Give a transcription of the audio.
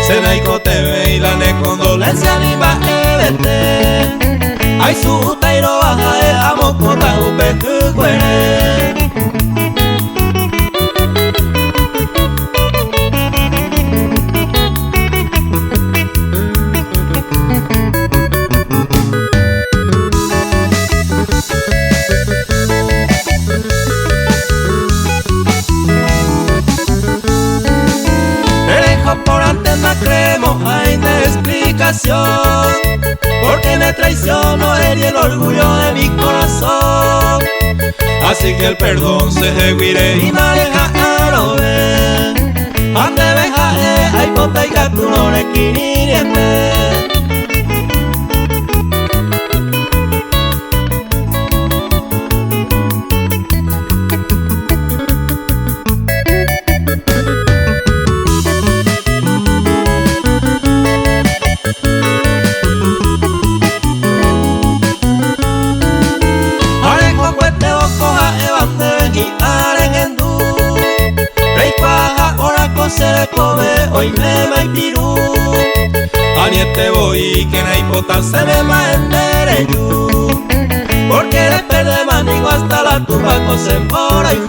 Senaiko TV y la ne condolencia ni va evete. Ay su tairo baja amo kota upeku kwere. Por antes no creemos, hay una explicación. Porque me traicionó él y el orgullo de mi corazón. Así que el perdón se ejecuire y me aleja a lo ver. Ande beja hay pota y gato no le quiniente. Se come hoy me va y pirú. Aniete voy que na hipota se me ma endereyu. Porque le perde manigo hasta la tumba con se mora y